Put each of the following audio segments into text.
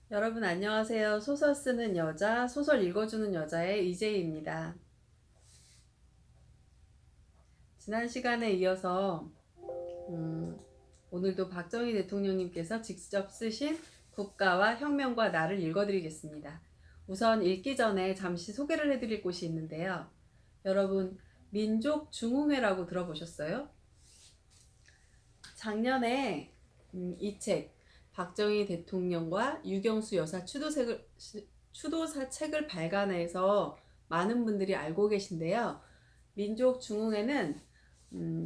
여러분 안녕하세요. 소설 쓰는 여자, 소설 읽어주는 여자의 이재희입니다. 지난 시간에 이어서 오늘도 박정희 대통령님께서 직접 쓰신 국가와 혁명과 나를 읽어드리겠습니다. 우선 읽기 전에 잠시 소개를 해드릴 곳이 있는데요. 여러분 민족중흥회라고 들어보셨어요? 작년에 이 책 박정희 대통령과 유경수 여사 추도사 책을 발간해서 많은 분들이 알고 계신데요. 민족중흥회는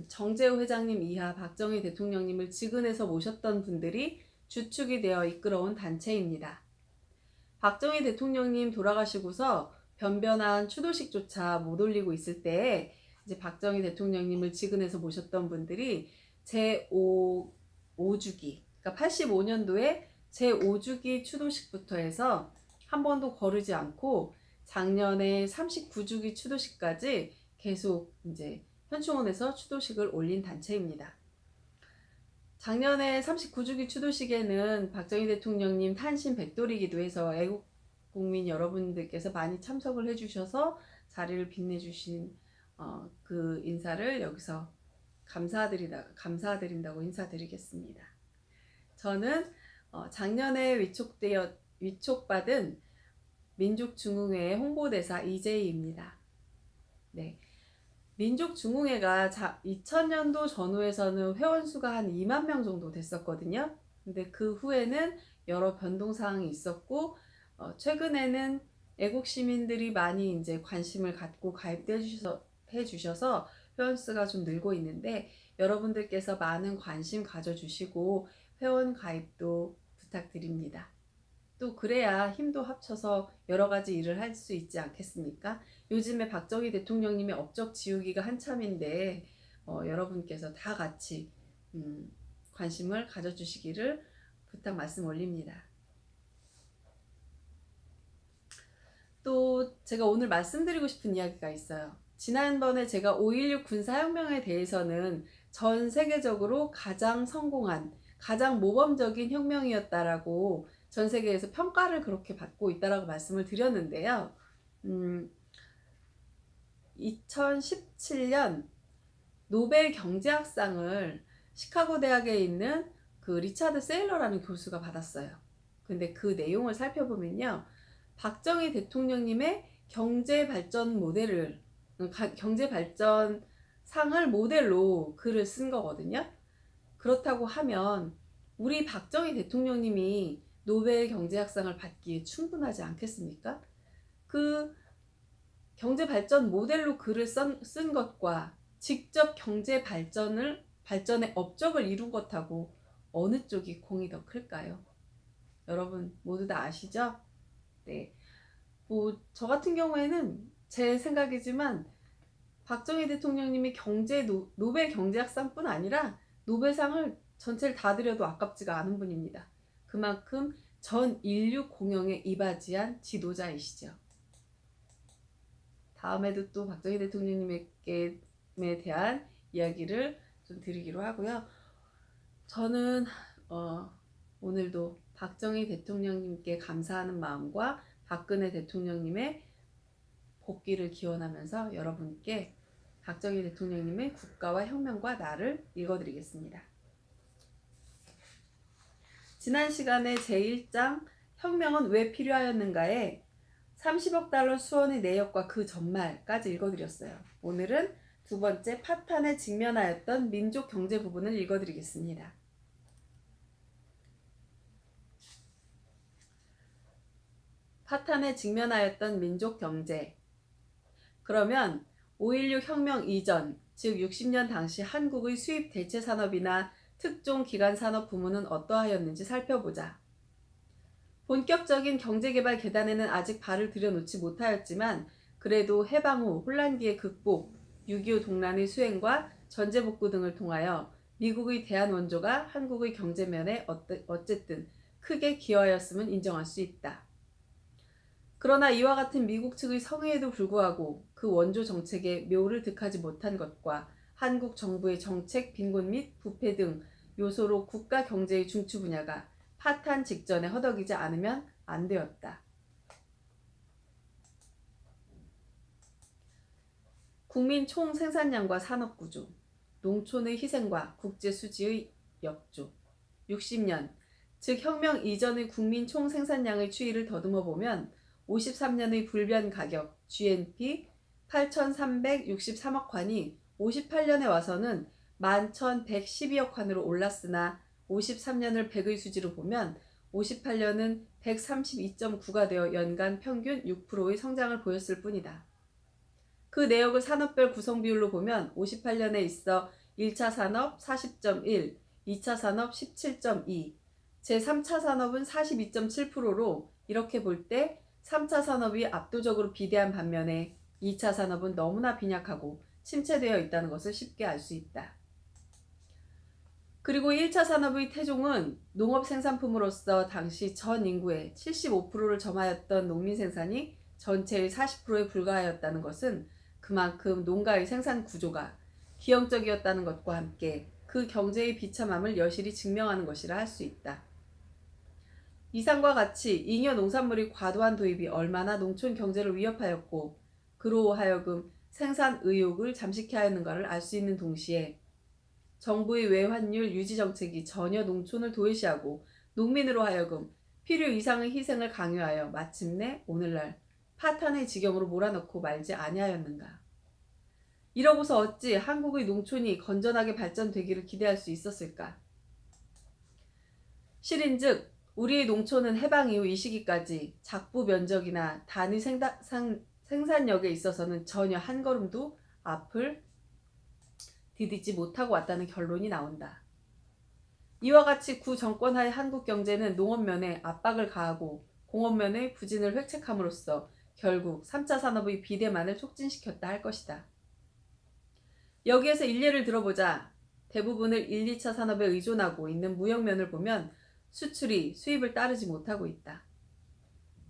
정재호 회장님 이하 박정희 대통령님을 직은해서 모셨던 분들이 주축이 되어 이끌어온 단체입니다. 박정희 대통령님 돌아가시고서 변변한 추도식조차 못 올리고 있을 때에 이제 박정희 대통령님을 직은해서 모셨던 분들이 제5주기, 그러니까 85년도에 제5주기 추도식부터 해서 한 번도 거르지 않고 작년에 39주기 추도식까지 계속 이제 현충원에서 추도식을 올린 단체입니다. 작년에 39주기 추도식에는 박정희 대통령님 탄신 100돌이기도 해서 애국 국민 여러분들께서 많이 참석을 해주셔서 자리를 빛내주신 그 인사를 여기서 감사드린다고 인사드리겠습니다. 저는 작년에 위촉받은 민족중흥회 홍보대사 이재희입니다. 네. 민족중흥회가 2000년도 전후에서는 회원수가 한 2만 명 정도 됐었거든요. 근데 그 후에는 여러 변동사항이 있었고, 최근에는 애국 시민들이 많이 이제 관심을 갖고 가입해 주셔서 회원수가 좀 늘고 있는데, 여러분들께서 많은 관심 가져주시고 회원 가입도 부탁드립니다. 또 그래야 힘도 합쳐서 여러 가지 일을 할 수 있지 않겠습니까? 요즘에 박정희 대통령님의 업적 지우기가 한참인데 여러분께서 다 같이 관심을 가져주시기를 부탁 말씀 올립니다. 또 제가 오늘 말씀드리고 싶은 이야기가 있어요. 지난번에 제가 5.16 군사혁명에 대해서는 전 세계적으로 가장 성공한, 가장 모범적인 혁명이었다라고 전 세계에서 평가를 그렇게 받고 있다라고 말씀을 드렸는데요. 2017년 노벨 경제학상을 시카고 대학에 있는 그 리차드 세일러라는 교수가 받았어요. 근데 그 내용을 살펴보면요. 박정희 대통령님의 경제 발전 상을 모델로 글을 쓴 거거든요. 그렇다고 하면 우리 박정희 대통령님이 노벨 경제학상을 받기에 충분하지 않겠습니까? 그 경제 발전 모델로 글을 쓴 것과 직접 경제 발전의 업적을 이룬 것하고 어느 쪽이 공이 더 클까요? 여러분 모두 다 아시죠? 네. 저 같은 경우에는 제 생각이지만 박정희 대통령님이 노벨 경제학상뿐 아니라 노벨상을 전체를 다 드려도 아깝지가 않은 분입니다. 그만큼 전 인류 공영에 이바지한 지도자이시죠. 다음에도 또 박정희 대통령님에 대한 이야기를 좀 드리기로 하고요. 저는 오늘도 박정희 대통령님께 감사하는 마음과 박근혜 대통령님의 복귀를 기원하면서 여러분께 박정희 대통령님의 국가와 혁명과 나를 읽어드리겠습니다. 지난 시간에 제1장 혁명은 왜 필요하였는가에 30억 달러 수원의 내역과 그 전말까지 읽어드렸어요. 오늘은 두 번째 파탄에 직면하였던 민족 경제 부분을 읽어드리겠습니다. 파탄에 직면하였던 민족 경제. 그러면 5.16 혁명 이전, 즉 60년 당시 한국의 수입 대체 산업이나 특종 기간 산업 부문은 어떠하였는지 살펴보자. 본격적인 경제개발 계단에는 아직 발을 들여놓지 못하였지만 그래도 해방 후 혼란기의 극복, 6.25 동란의 수행과 전제복구 등을 통하여 미국의 대한원조가 한국의 경제면에 어쨌든 크게 기여하였음은 인정할 수 있다. 그러나 이와 같은 미국 측의 성의에도 불구하고 그 원조 정책에 묘를 득하지 못한 것과 한국 정부의 정책 빈곤 및 부패 등 요소로 국가 경제의 중추 분야가 파탄 직전에 허덕이지 않으면 안 되었다. 국민 총 생산량과 산업구조, 농촌의 희생과 국제수지의 역조. 60년, 즉 혁명 이전의 국민 총 생산량의 추이를 더듬어 보면 53년의 불변 가격 GNP 8,363억 환이 58년에 와서는 11,112억 환으로 올랐으나 53년을 100의 수지로 보면 58년은 132.9가 되어 연간 평균 6%의 성장을 보였을 뿐이다. 그 내역을 산업별 구성 비율로 보면 58년에 있어 1차 산업 40.1, 2차 산업 17.2, 제3차 산업은 42.7%로 이렇게 볼 때 3차 산업이 압도적으로 비대한 반면에 2차 산업은 너무나 빈약하고 침체되어 있다는 것을 쉽게 알 수 있다. 그리고 1차 산업의 태종은 농업 생산품으로서 당시 전 인구의 75%를 점하였던 농민 생산이 전체의 40%에 불과하였다는 것은 그만큼 농가의 생산 구조가 기형적이었다는 것과 함께 그 경제의 비참함을 여실히 증명하는 것이라 할 수 있다. 이상과 같이 잉여 농산물의 과도한 도입이 얼마나 농촌 경제를 위협하였고 그로 하여금 생산 의욕을 잠식케 하였는가를 알 수 있는 동시에 정부의 외환율 유지 정책이 전혀 농촌을 도외시하고 농민으로 하여금 필요 이상의 희생을 강요하여 마침내 오늘날 파탄의 지경으로 몰아넣고 말지 아니하였는가. 이러고서 어찌 한국의 농촌이 건전하게 발전되기를 기대할 수 있었을까. 실인즉 우리의 농촌은 해방 이후 이 시기까지 작부 면적이나 단위 생산력에 있어서는 전혀 한 걸음도 앞을 디디지 못하고 왔다는 결론이 나온다. 이와 같이 구 정권하의 한국 경제는 농업면에 압박을 가하고 공업면의 부진을 획책함으로써 결국 3차 산업의 비대만을 촉진시켰다 할 것이다. 여기에서 일례를 들어보자. 대부분을 1, 2차 산업에 의존하고 있는 무역면을 보면 수출이 수입을 따르지 못하고 있다.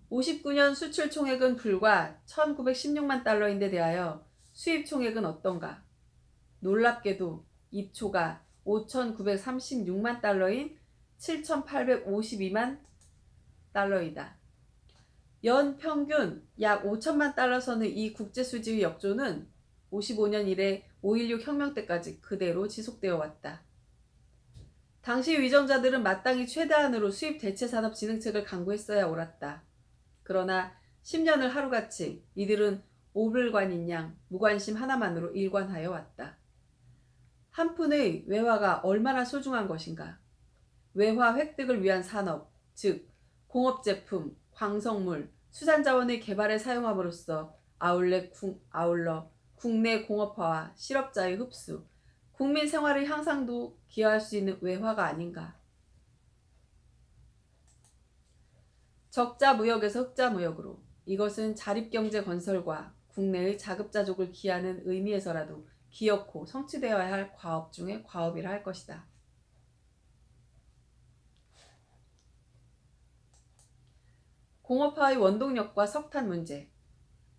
59년 수출 총액은 불과 1916만 달러인데 대하여 수입 총액은 어떤가? 놀랍게도 입초가 5,936만 달러인 7,852만 달러이다. 연 평균 약 5천만 달러 선의 이 국제수지의 역조는 55년 이래 5.16 혁명 때까지 그대로 지속되어 왔다. 당시 위정자들은 마땅히 최대한으로 수입 대체 산업 진흥책을 강구했어야 옳았다. 그러나 10년을 하루같이 이들은 오불관인 양 무관심 하나만으로 일관하여 왔다. 한 푼의 외화가 얼마나 소중한 것인가. 외화 획득을 위한 산업, 즉 공업제품, 광석물, 수산자원의 개발에 사용함으로써 아울러 국내 공업화와 실업자의 흡수, 국민 생활의 향상도 기여할 수 있는 외화가 아닌가. 적자 무역에서 흑자 무역으로 이것은 자립경제 건설과 국내의 자급자족을 기하는 의미에서라도 기어코 성취되어야 할 과업 중의 과업이라 할 것이다. 공업화의 원동력과 석탄 문제.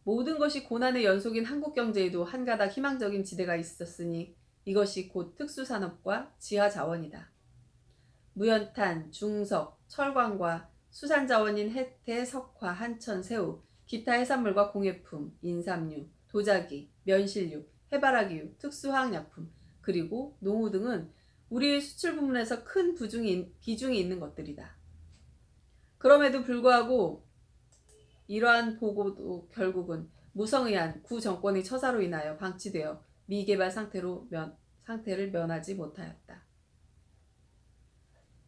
모든 것이 고난의 연속인 한국 경제에도 한 가닥 희망적인 지대가 있었으니 이것이 곧 특수산업과 지하자원이다. 무연탄, 중석, 철광과 수산자원인 해태, 석화, 한천, 새우, 기타 해산물과 공예품, 인삼류, 도자기, 면실류, 해바라기유, 특수화학약품, 그리고 농우 등은 우리의 수출 부문에서 큰 비중이 있는 것들이다. 그럼에도 불구하고 이러한 보고도 결국은 무성의한 구 정권의 처사로 인하여 방치되어 미개발 상태를 면하지 못하였다.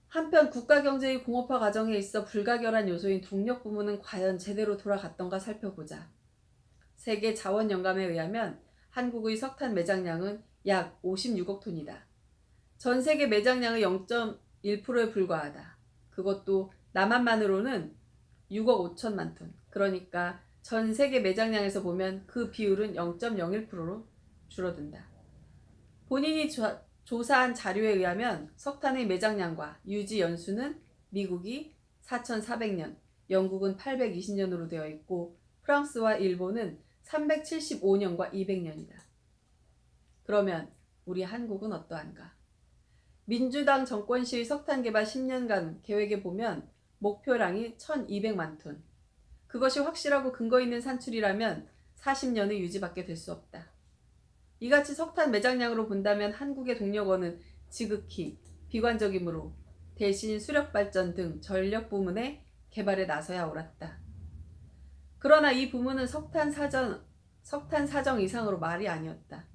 한편 국가경제의 공업화 과정에 있어 불가결한 요소인 동력 부문은 과연 제대로 돌아갔던가 살펴보자. 세계 자원연감에 의하면 한국의 석탄 매장량은 약 56억 톤이다. 전 세계 매장량의 0.1%에 불과하다. 그것도 남한만으로는 6억 5천만 톤. 그러니까 전 세계 매장량에서 보면 그 비율은 0.01%로 줄어든다. 본인이 조사한 자료에 의하면 석탄의 매장량과 유지 연수는 미국이 4,400년, 영국은 820년으로 되어 있고 프랑스와 일본은 375년과 200년이다. 그러면 우리 한국은 어떠한가? 민주당 정권 시의 석탄 개발 10년간 계획에 보면 목표량이 1200만 톤. 그것이 확실하고 근거 있는 산출이라면 40년의 유지밖에 될 수 없다. 이같이 석탄 매장량으로 본다면 한국의 동력원은 지극히 비관적이므로 대신 수력발전 등 전력 부문의 개발에 나서야 옳았다. 그러나 이 부문은 석탄 사정 이상으로 말이 아니었다.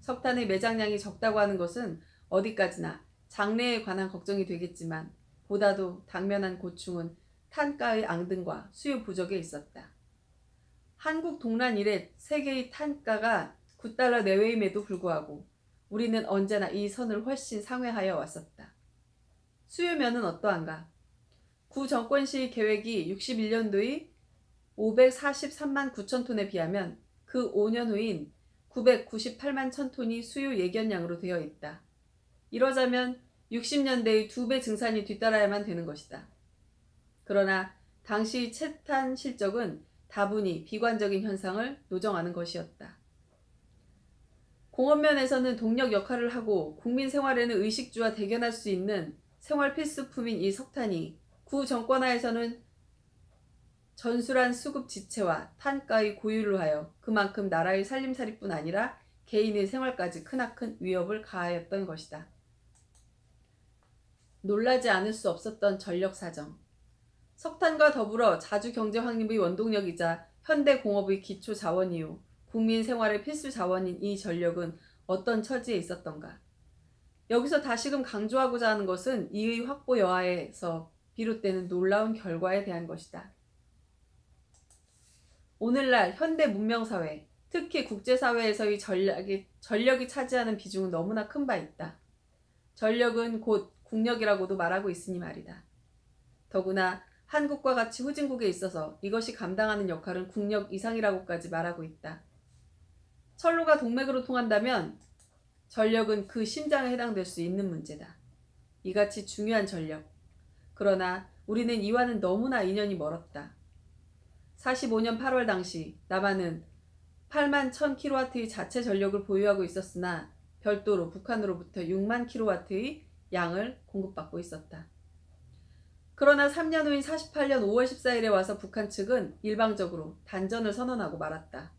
석탄의 매장량이 적다고 하는 것은 어디까지나 장래에 관한 걱정이 되겠지만 보다도 당면한 고충은 탄가의 앙등과 수요 부족에 있었다. 한국 동란 이래 세계의 탄가가 9달러 내외임에도 불구하고 우리는 언제나 이 선을 훨씬 상회하여 왔었다. 수요면은 어떠한가? 구 정권 시 계획이 61년도의 543만 9천 톤에 비하면 그 5년 후인 998만 천 톤이 수요 예견량으로 되어 있다. 이러자면 60년대의 2배 증산이 뒤따라야만 되는 것이다. 그러나 당시 채탄 실적은 다분히 비관적인 현상을 노정하는 것이었다. 공업면에서는 동력 역할을 하고 국민 생활에는 의식주와 대견할 수 있는 생활 필수품인 이 석탄이 구 정권하에서는 전술한 수급 지체와 탄가의 고율로 하여 그만큼 나라의 살림살이뿐 아니라 개인의 생활까지 크나큰 위협을 가하였던 것이다. 놀라지 않을 수 없었던 전력 사정. 석탄과 더불어 자주 경제 확립의 원동력이자 현대 공업의 기초 자원이요 국민 생활의 필수 자원인 이 전력은 어떤 처지에 있었던가. 여기서 다시금 강조하고자 하는 것은 이의 확보 여하에서 비롯되는 놀라운 결과에 대한 것이다. 오늘날 현대 문명사회, 특히 국제사회에서의 전력이 차지하는 비중은 너무나 큰 바 있다. 전력은 곧 국력이라고도 말하고 있으니 말이다. 더구나 한국과 같이 후진국에 있어서 이것이 감당하는 역할은 국력 이상이라고까지 말하고 있다. 철로가 동맥으로 통한다면 전력은 그 심장에 해당될 수 있는 문제다. 이같이 중요한 전력. 그러나 우리는 이와는 너무나 인연이 멀었다. 45년 8월 당시 남한은 8만 1000kW의 자체 전력을 보유하고 있었으나 별도로 북한으로부터 6만 kW의 양을 공급받고 있었다. 그러나 3년 후인 48년 5월 14일에 와서 북한 측은 일방적으로 단전을 선언하고 말았다.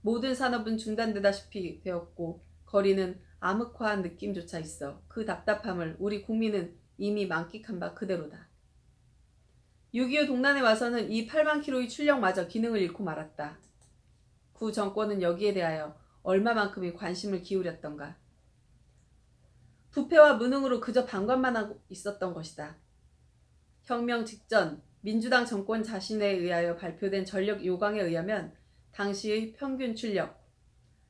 모든 산업은 중단되다시피 되었고 거리는 암흑화한 느낌조차 있어 그 답답함을 우리 국민은 이미 만끽한 바 그대로다. 6.25 동란에 와서는 이 8만 km의 출력마저 기능을 잃고 말았다. 구 정권은 여기에 대하여 얼마만큼의 관심을 기울였던가. 부패와 무능으로 그저 방관만 하고 있었던 것이다. 혁명 직전 민주당 정권 자신에 의하여 발표된 전력 요강에 의하면 당시의 평균 출력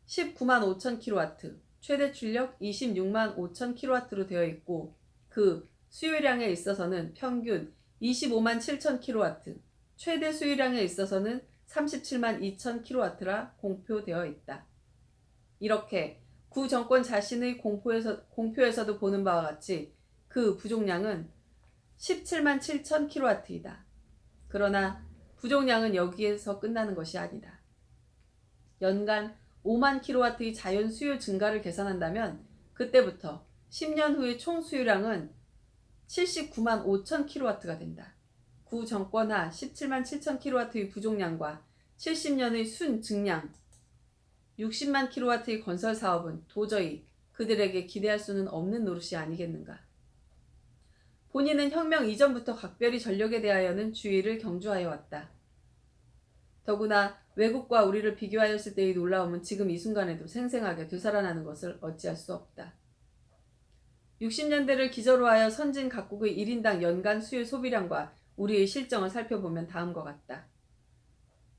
19만 5천 kW, 최대 출력 26만 5천 kW로 되어 있고 그 수요량에 있어서는 평균 25만 7천 kW, 최대 수요량에 있어서는 37만 2천 kW라 공표되어 있다. 이렇게 구 정권 자신의 공표에서도 보는 바와 같이 그 부족량은 17만 7천 kW이다. 그러나 부족량은 여기에서 끝나는 것이 아니다. 연간 5만 kW의 자연 수요 증가를 계산한다면 그때부터 10년 후의 총 수요량은 79만 5천 kW가 된다. 구 정권하 17만 7천 kW의 부족량과 70년의 순 증량 60만 kW의 건설 사업은 도저히 그들에게 기대할 수는 없는 노릇이 아니겠는가. 본인은 혁명 이전부터 각별히 전력에 대하여는 주의를 경주하여 왔다. 더구나 외국과 우리를 비교하였을 때의 놀라움은 지금 이 순간에도 생생하게 되살아나는 것을 어찌할 수 없다. 60년대를 기저로 하여 선진 각국의 1인당 연간 수요 소비량과 우리의 실정을 살펴보면 다음과 같다.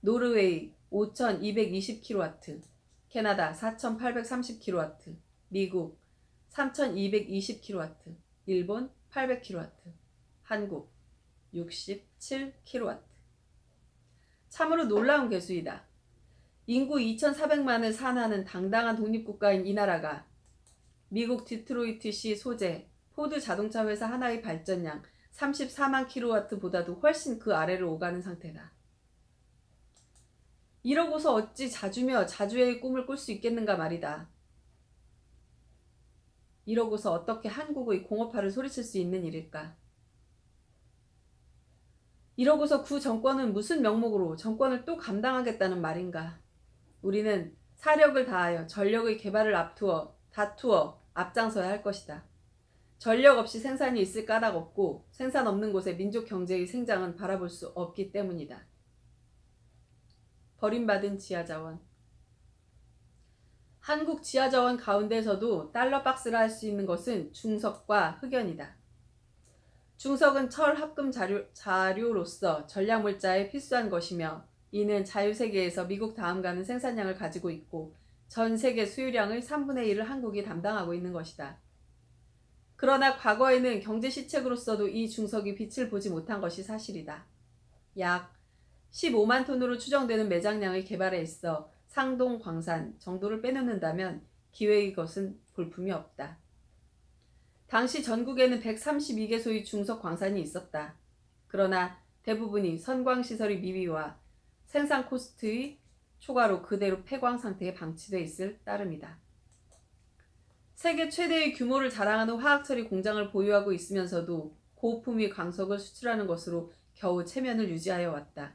노르웨이 5,220kW, 캐나다 4,830kW, 미국 3,220kW, 일본 800kW, 한국 67kW. 참으로 놀라운 개수이다. 인구 2,400만을 산하는 당당한 독립국가인 이 나라가 미국 디트로이트시 소재 포드 자동차 회사 하나의 발전량 34만 kW보다도 훨씬 그 아래를 오가는 상태다. 이러고서 어찌 자주며 자주의 꿈을 꿀 수 있겠는가 말이다. 이러고서 어떻게 한국의 공업화를 소리칠 수 있는 일일까? 이러고서 구 정권은 무슨 명목으로 정권을 또 감당하겠다는 말인가? 우리는 사력을 다하여 전력의 개발을 다투어 앞장서야 할 것이다. 전력 없이 생산이 있을 까닭 없고 생산 없는 곳에 민족 경제의 생장은 바라볼 수 없기 때문이다. 버림받은 지하자원. 한국 지하자원 가운데서도 달러 박스라 할 수 있는 것은 중석과 흑연이다. 중석은 철 합금 자료로서 전략물자에 필수한 것이며 이는 자유세계에서 미국 다음 가는 생산량을 가지고 있고 전 세계 수유량의 3분의 1을 한국이 담당하고 있는 것이다. 그러나 과거에는 경제시책으로서도 이 중석이 빛을 보지 못한 것이 사실이다. 약 15만 톤으로 추정되는 매장량의 개발에 있어 상동 광산 정도를 빼놓는다면 기회의 것은 볼품이 없다. 당시 전국에는 132개소의 중석 광산이 있었다. 그러나 대부분이 선광시설의 미비와 생산 코스트의 초과로 그대로 폐광 상태에 방치돼 있을 따름이다. 세계 최대의 규모를 자랑하는 화학처리 공장을 보유하고 있으면서도 고품위 광석을 수출하는 것으로 겨우 체면을 유지하여 왔다.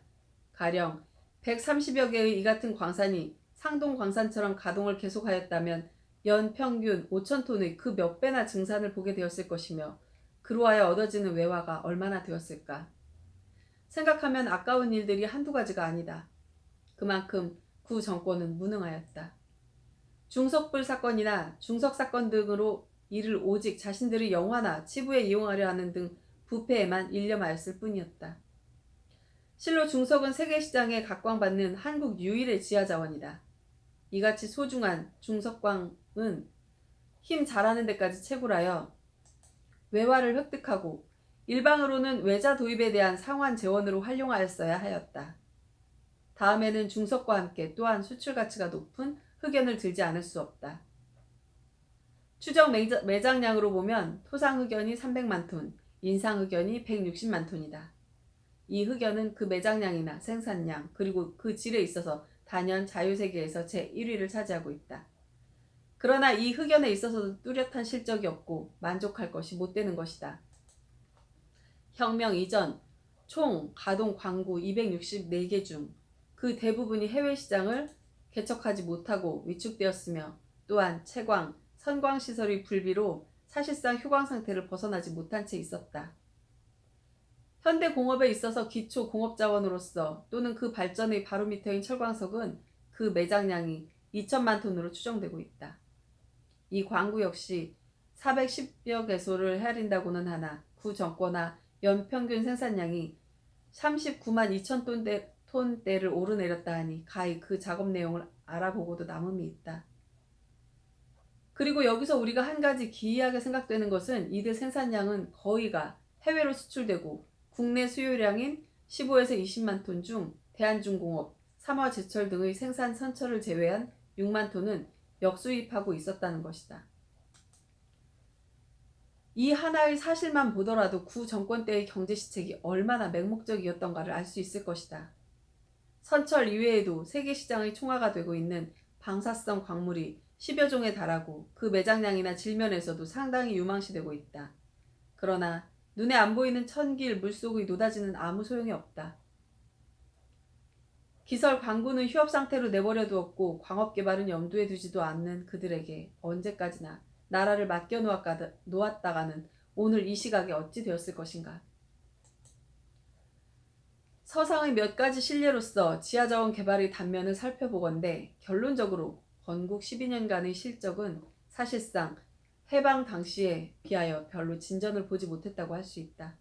가령 130여 개의 이 같은 광산이 상동 광산처럼 가동을 계속하였다면 연 평균 5,000톤의 그 몇 배나 증산을 보게 되었을 것이며 그로 하여 얻어지는 외화가 얼마나 되었을까. 생각하면 아까운 일들이 한두 가지가 아니다. 그만큼 구 정권은 무능하였다. 중석불 사건이나 중석 사건 등으로 이를 오직 자신들의 영화나 치부에 이용하려 하는 등 부패에만 일념하였을 뿐이었다. 실로 중석은 세계시장에 각광받는 한국 유일의 지하자원이다. 이같이 소중한 중석광은 힘 잘하는 데까지 채굴하여 외화를 획득하고 일방으로는 외자 도입에 대한 상환 재원으로 활용하였어야 하였다. 다음에는 중석과 함께 또한 수출 가치가 높은 흑연을 들지 않을 수 없다. 추정 매장량으로 보면 토상 흑연이 300만 톤, 인상 흑연이 160만 톤이다. 이 흑연은 그 매장량이나 생산량 그리고 그 질에 있어서 단연 자유세계에서 제1위를 차지하고 있다. 그러나 이 흑연에 있어서도 뚜렷한 실적이 없고 만족할 것이 못 되는 것이다. 혁명 이전 총 가동 광구 264개 중 그 대부분이 해외 시장을 개척하지 못하고 위축되었으며 또한 채광, 선광시설의 불비로 사실상 휴광 상태를 벗어나지 못한 채 있었다. 현대공업에 있어서 기초 공업자원으로서 또는 그 발전의 바로미터인 철광석은 그 매장량이 2천만 톤으로 추정되고 있다. 이 광구 역시 410여 개소를 헤아린다고는 하나 구 정권화 연평균 생산량이 39만 2천 톤대를 오르내렸다 하니 가히 그 작업 내용을 알아보고도 남음이 있다. 그리고 여기서 우리가 한 가지 기이하게 생각되는 것은 이들 생산량은 거의가 해외로 수출되고 국내 수요량인 15에서 20만 톤 중 대한중공업, 삼화제철 등의 생산 선처를 제외한 6만 톤은 역수입하고 있었다는 것이다. 이 하나의 사실만 보더라도 구 정권 때의 경제시책이 얼마나 맹목적이었던가를 알 수 있을 것이다. 선철 이외에도 세계시장의 총화가 되고 있는 방사성 광물이 10여 종에 달하고 그 매장량이나 질면에서도 상당히 유망시되고 있다. 그러나 눈에 안 보이는 천길 물속의 노다지는 아무 소용이 없다. 기설 광구는 휴업 상태로 내버려 두었고 광업 개발은 염두에 두지도 않는 그들에게 언제까지나 나라를 맡겨 놓았다가는 오늘 이 시각에 어찌 되었을 것인가. 서상의 몇 가지 실례로서 지하자원 개발의 단면을 살펴보건대 결론적으로 건국 12년간의 실적은 사실상 해방 당시에 비하여 별로 진전을 보지 못했다고 할 수 있다.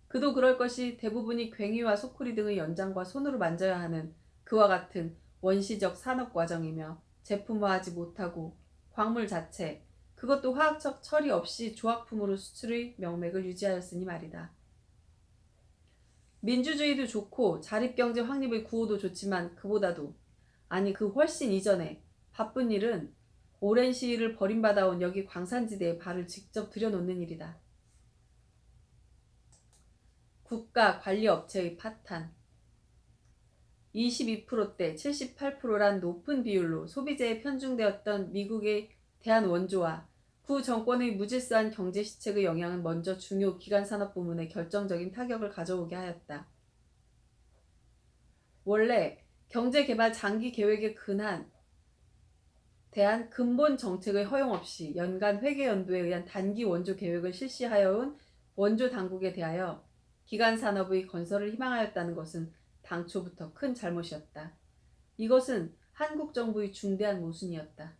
그도 그럴 것이 대부분이 괭이와 소쿠리 등의 연장과 손으로 만져야 하는 그와 같은 원시적 산업 과정이며 제품화하지 못하고 광물 자체, 그것도 화학적 처리 없이 조합품으로 수출의 명맥을 유지하였으니 말이다. 민주주의도 좋고 자립경제 확립의 구호도 좋지만 그보다도 아니 그 훨씬 이전에 바쁜 일은 오랜 시일을 버림받아온 여기 광산지대에 발을 직접 들여놓는 일이다. 국가관리업체의 파탄. 22%대 78%란 높은 비율로 소비재에 편중되었던 미국의 대한원조와 구 정권의 무질서한 경제 시책의 영향은 먼저 중요 기간산업 부문에 결정적인 타격을 가져오게 하였다. 원래 경제개발 장기 계획에 대한 근본 정책의 허용 없이 연간 회계 연도에 의한 단기 원조 계획을 실시하여온 원조 당국에 대하여 기간 산업의 건설을 희망하였다는 것은 당초부터 큰 잘못이었다. 이것은 한국 정부의 중대한 모순이었다.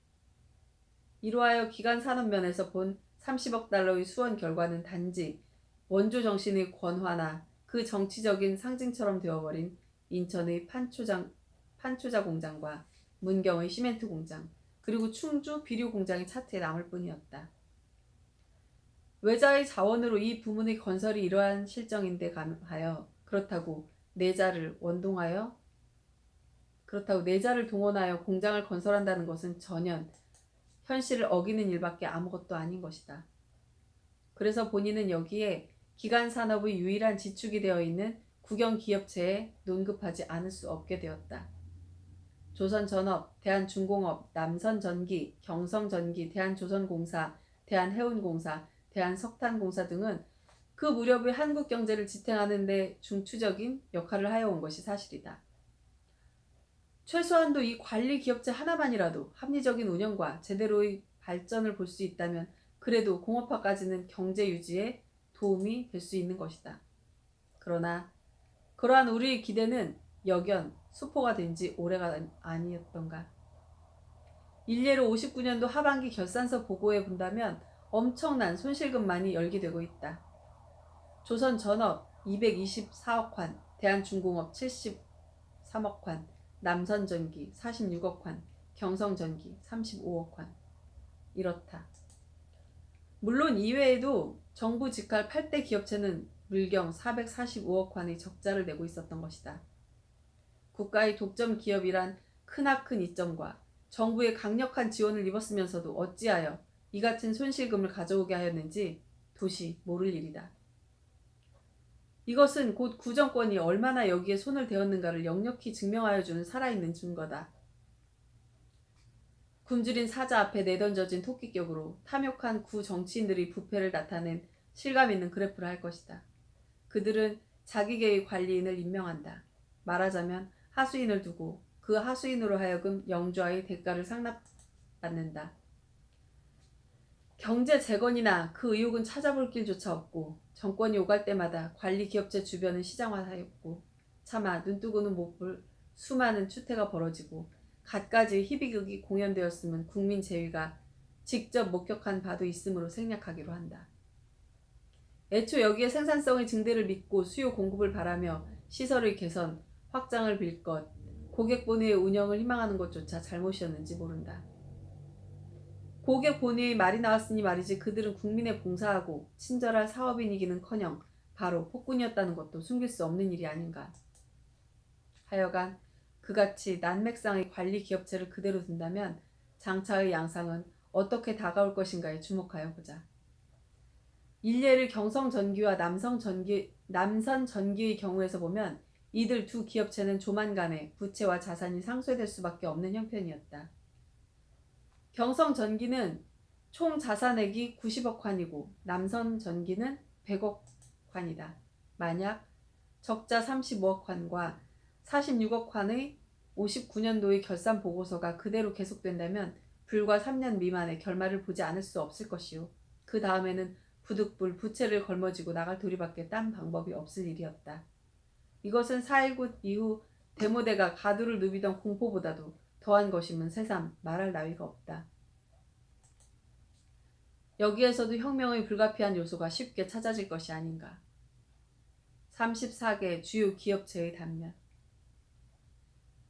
이로하여 기간 산업 면에서 본 30억 달러의 수원 결과는 단지 원조 정신의 권화나 그 정치적인 상징처럼 되어버린 인천의 판초자 공장과 문경의 시멘트 공장, 그리고 충주 비료 공장의 차트에 남을 뿐이었다. 외자의 자원으로 이 부문의 건설이 이러한 실정인데 하여 그렇다고 내자를 동원하여 공장을 건설한다는 것은 전혀 현실을 어기는 일밖에 아무것도 아닌 것이다. 그래서 본인은 여기에 기간 산업의 유일한 지축이 되어 있는 국영기업체에 논급하지 않을 수 없게 되었다. 조선전업, 대한중공업, 남선전기, 경성전기, 대한조선공사, 대한해운공사, 대한석탄공사 등은 그 무렵의 한국 경제를 지탱하는 데 중추적인 역할을 하여온 것이 사실이다. 최소한도 이 관리 기업체 하나만이라도 합리적인 운영과 제대로의 발전을 볼 수 있다면 그래도 공업화까지는 경제 유지에 도움이 될 수 있는 것이다. 그러나 그러한 우리의 기대는 역연 수포가 된 지 오래가 아니었던가. 일례로 59년도 하반기 결산서 보고에 본다면 엄청난 손실금만이 열기되고 있다. 조선 전업 224억 환, 대한중공업 73억 환, 남선전기 46억 환, 경성전기 35억 환. 이렇다. 물론 이외에도 정부 직할 8대 기업체는 물경 445억 환의 적자를 내고 있었던 것이다. 국가의 독점 기업이란 크나큰 이점과 정부의 강력한 지원을 입었으면서도 어찌하여 이 같은 손실금을 가져오게 하였는지 도시 모를 일이다. 이것은 곧 구정권이 얼마나 여기에 손을 대었는가를 역력히 증명하여 주는 살아있는 증거다. 굶주린 사자 앞에 내던져진 토끼격으로 탐욕한 구 정치인들의 부패를 나타낸 실감 있는 그래프를 할 것이다. 그들은 자기계의 관리인을 임명한다. 말하자면 하수인을 두고 그 하수인으로 하여금 영주와의 대가를 상납받는다. 경제 재건이나 그 의욕은 찾아볼 길조차 없고 정권이 오갈 때마다 관리 기업체 주변은 시장화하였고 차마 눈뜨고는 못 볼 수많은 추태가 벌어지고 갖가지 희비극이 공연되었음은 국민 제위가 직접 목격한 바도 있으므로 생략하기로 한다. 애초 여기에 생산성의 증대를 믿고 수요 공급을 바라며 시설의 개선, 확장을 빌 것, 고객 본위의 운영을 희망하는 것조차 잘못이었는지 모른다. 고객 본위의 말이 나왔으니 말이지 그들은 국민에 봉사하고 친절할 사업인이기는커녕 바로 폭군이었다는 것도 숨길 수 없는 일이 아닌가. 하여간 그같이 난맥상의 관리 기업체를 그대로 둔다면 장차의 양상은 어떻게 다가올 것인가에 주목하여 보자. 일례를 경성전기와 남선전기의 경우에서 보면 이들 두 기업체는 조만간에 부채와 자산이 상쇄될 수밖에 없는 형편이었다. 경성전기는 총 자산액이 90억 환이고 남선전기는 100억 환이다. 만약 적자 35억 환과 46억 환의 59년도의 결산 보고서가 그대로 계속된다면 불과 3년 미만의 결말을 보지 않을 수 없을 것이요. 그 다음에는 부득불 부채를 걸머쥐고 나갈 도리밖에 딴 방법이 없을 일이었다. 이것은 4.19 이후 대모대가 가두를 누비던 공포보다도 더한 것임은 새삼 말할 나위가 없다. 여기에서도 혁명의 불가피한 요소가 쉽게 찾아질 것이 아닌가. 34개 주요 기업체의 단면.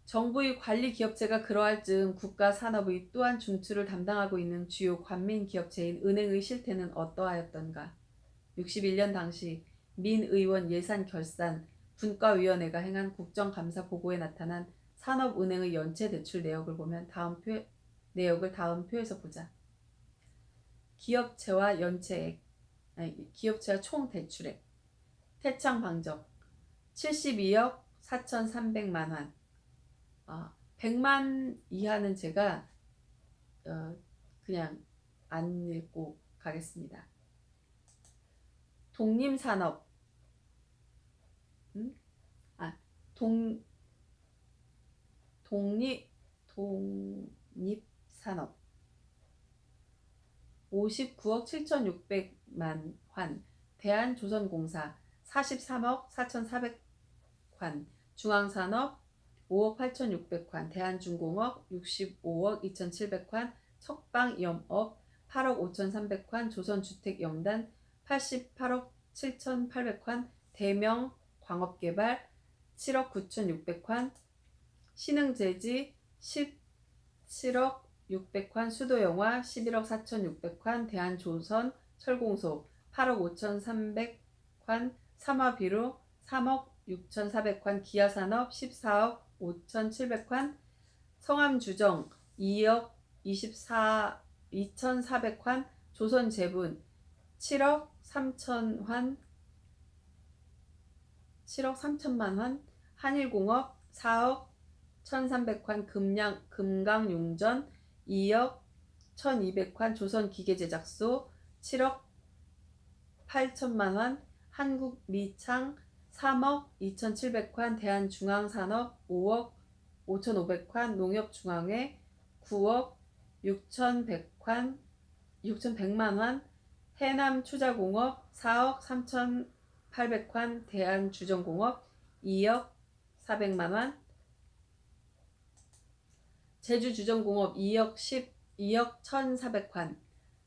정부의 관리 기업체가 그러할 즈음 국가 산업의 또한 중추를 담당하고 있는 주요 관민 기업체인 은행의 실태는 어떠하였던가. 61년 당시 민의원 예산결산 분과위원회가 행한 국정감사 보고에 나타난 산업은행의 연체 대출 내역을 보면 다음 표에서 보자. 기업체와 총 대출액. 태창 방적 72억 4,300만 원. 100만 이하는 제가 그냥 안 읽고 가겠습니다. 독립산업, 동, 독립산업 59억 7,600만 환, 대한조선공사 43억 4,400환, 중앙산업 5억 8,600환, 대한중공업 65억 2,700환, 척방염업 8억 5,300환, 조선주택영단 88억 7,800환, 대명광업개발 7억 9,600환, 신흥재지 17억 600환, 수도영화 11억 4,600환, 대한조선 철공소 8억 5,300환, 삼화비료 3억 6,400환, 기아산업 14억 5,700환, 성암주정 2억 2,400환, 조선제분 7억 3천환, 7억 3천만 환, 한일공업 4억 1,300환, 금강용전 2억 1,200환, 조선기계제작소 7억 8천만 환, 한국미창 3억 2,700환, 대한중앙산업 5억 5,500환, 농협중앙회 9억 6,100환, 6,100만 환, 해남투자공업 4억 3,800환, 대한주정공업 2억 400만 환, 제주주정공업 2억 1,400환,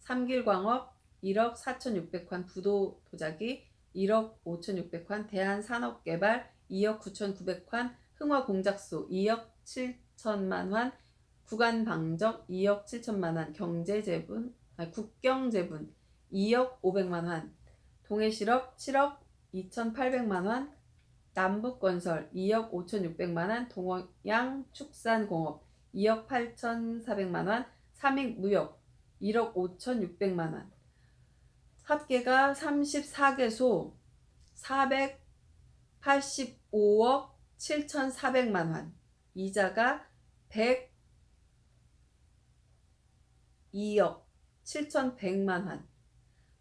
삼길광업 1억 4,600환, 부도자기 1억 5,600환, 대한산업개발 2억 9,900환, 흥화공작소 2억 7천만 환, 구간방적 2억 7천만 환, 국경제분 2억 500만 환, 동해실업 7억 2,800만 환, 남북건설 2억 5,600만 환, 동양축산공업 2억 8,400만 환, 삼익무역 1억 5,600만 환. 합계가 34개소 485억 7,400만 환. 이자가 102억 7,100만 환.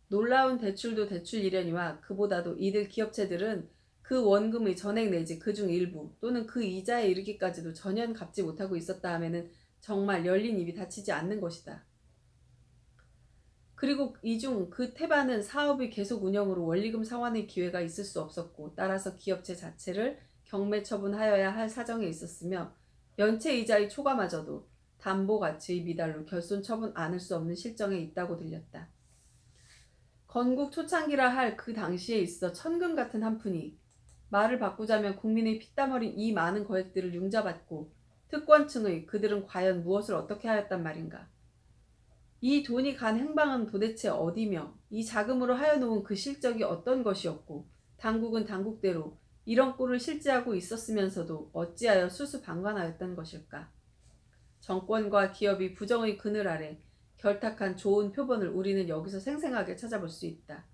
놀라운 대출도 대출이려니와 그보다도 이들 기업체들은 그 원금의 전액 내지 그중 일부 또는 그 이자에 이르기까지도 전혀 갚지 못하고 있었다 하면은 정말 열린 입이 닫히지 않는 것이다. 그리고 이 중 그 태반은 사업의 계속 운영으로 원리금 상환의 기회가 있을 수 없었고 따라서 기업체 자체를 경매 처분하여야 할 사정에 있었으며 연체 이자의 초과마저도 담보가치의 미달로 결손 처분 않을 수 없는 실정에 있다고 들렸다. 건국 초창기라 할 그 당시에 있어 천금 같은 한 푼이 말을 바꾸자면 국민의 피땀 어린 이 많은 거액들을 융자받고 특권층의 그들은 과연 무엇을 어떻게 하였단 말인가. 이 돈이 간 행방은 도대체 어디며 이 자금으로 하여놓은 그 실적이 어떤 것이었고 당국은 당국대로 이런 꼴을 실제하고 있었으면서도 어찌하여 수수방관하였던 것일까. 정권과 기업이 부정의 그늘 아래 결탁한 좋은 표본을 우리는 여기서 생생하게 찾아볼 수 있다.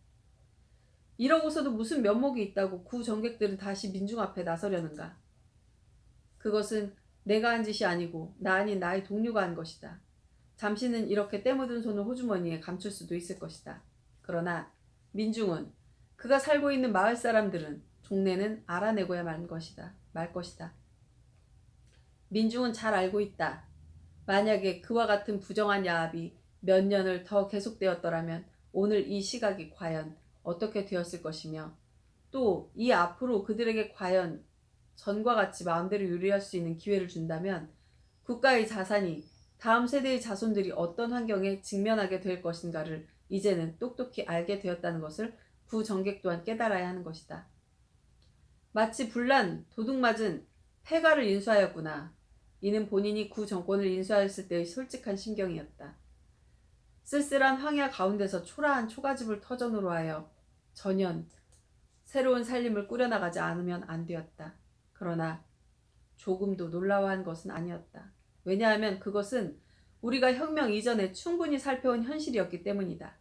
이러고서도 무슨 면목이 있다고 구 정객들은 다시 민중 앞에 나서려는가. 그것은 내가 한 짓이 아니고 나 아닌 나의 동료가 한 것이다. 잠시는 이렇게 때묻은 손을 호주머니에 감출 수도 있을 것이다. 그러나 민중은 그가 살고 있는 마을 사람들은 종래는 알아내고야 말 것이다. 민중은 잘 알고 있다. 만약에 그와 같은 부정한 야합이 몇 년을 더 계속되었더라면 오늘 이 시각이 과연 어떻게 되었을 것이며 또 이 앞으로 그들에게 과연 전과 같이 마음대로 유리할 수 있는 기회를 준다면 국가의 자산이 다음 세대의 자손들이 어떤 환경에 직면하게 될 것인가를 이제는 똑똑히 알게 되었다는 것을 구 정객 또한 깨달아야 하는 것이다. 마치 불난 도둑맞은 폐가를 인수하였구나. 이는 본인이 구 정권을 인수하였을 때의 솔직한 심경이었다. 쓸쓸한 황야 가운데서 초라한 초가집을 터전으로 하여 전연 새로운 살림을 꾸려나가지 않으면 안 되었다. 그러나 조금도 놀라워한 것은 아니었다. 왜냐하면 그것은 우리가 혁명 이전에 충분히 살펴온 현실이었기 때문이다.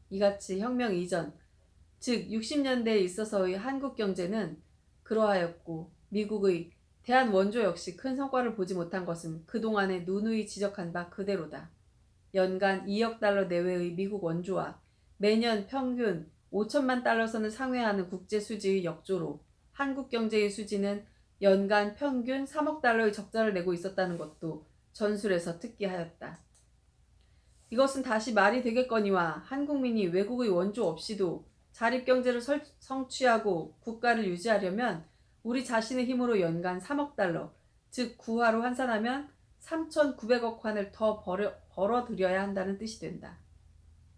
이같이 혁명 이전, 즉 60년대에 있어서의 한국 경제는 그러하였고 미국의 대한원조 역시 큰 성과를 보지 못한 것은 그동안에 누누이 지적한 바 그대로다. 연간 2억 달러 내외의 미국 원조와 매년 평균 5천만 달러선을 상회하는 국제 수지의 역조로 한국 경제의 수지는 연간 평균 3억 달러의 적자를 내고 있었다는 것도 전술에서 특기하였다. 이것은 다시 말이 되겠거니와 한국민이 외국의 원조 없이도 자립경제를 성취하고 국가를 유지하려면 우리 자신의 힘으로 연간 3억 달러, 즉 구화로 환산하면 3,900억 환을 더 벌어들여야 한다는 뜻이 된다.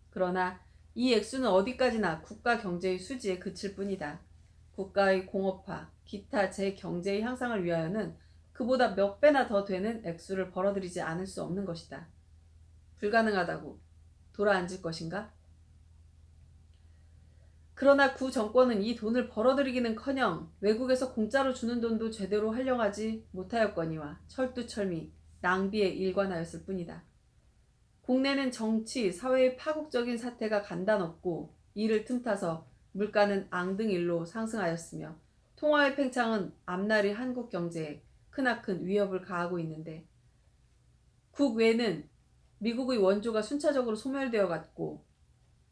그러나 이 액수는 어디까지나 국가 경제의 수지에 그칠 뿐이다. 국가의 공업화, 기타 제경제의 향상을 위하여는 그보다 몇 배나 더 되는 액수를 벌어들이지 않을 수 없는 것이다. 불가능하다고 돌아앉을 것인가? 그러나 구 정권은 이 돈을 벌어들이기는커녕 외국에서 공짜로 주는 돈도 제대로 활용하지 못하였거니와 철두철미 낭비에 일관하였을 뿐이다. 국내는 정치, 사회의 파국적인 사태가 간단없고 이를 틈타서 물가는 앙등일로 상승하였으며 통화의 팽창은 앞날의 한국 경제에 크나큰 위협을 가하고 있는데 국외는 미국의 원조가 순차적으로 소멸되어 갔고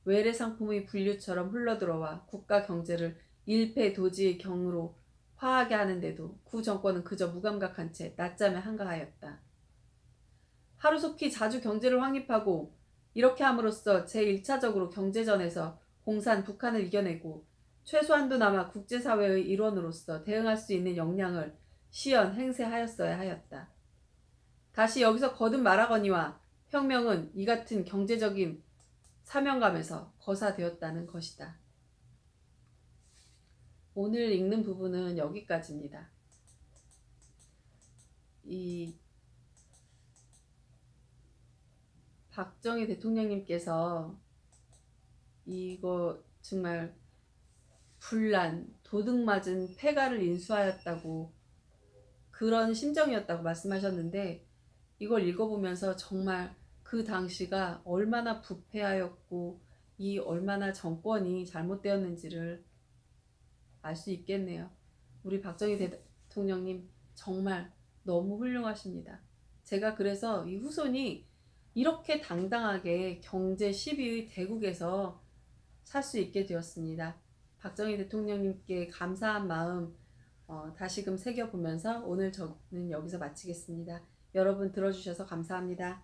외래 상품의 분류처럼 흘러들어와 국가 경제를 일패도지의 경으로 화하게 하는데도 구 정권은 그저 무감각한 채 낮잠에 한가하였다. 하루속히 자주 경제를 확립하고 이렇게 함으로써 제1차적으로 경제전에서 공산 북한을 이겨내고 최소한도나마 국제사회의 일원으로서 대응할 수 있는 역량을 시연 행세하였어야 하였다. 다시 여기서 거듭 말하거니와 혁명은 이 같은 경제적인 사명감에서 거사되었다는 것이다. 오늘 읽는 부분은 여기까지입니다. 이 박정희 대통령님께서 이거 정말 분란, 도둑맞은 폐가를 인수하였다고 그런 심정이었다고 말씀하셨는데 이걸 읽어보면서 정말 그 당시가 얼마나 부패하였고 이 얼마나 정권이 잘못되었는지를 알 수 있겠네요. 우리 박정희 대통령님 정말 너무 훌륭하십니다. 제가 그래서 이 후손이 이렇게 당당하게 경제 10위의 대국에서 살 수 있게 되었습니다. 박정희 대통령님께 감사한 마음 다시금 새겨보면서 오늘 저는 여기서 마치겠습니다. 여러분 들어주셔서 감사합니다.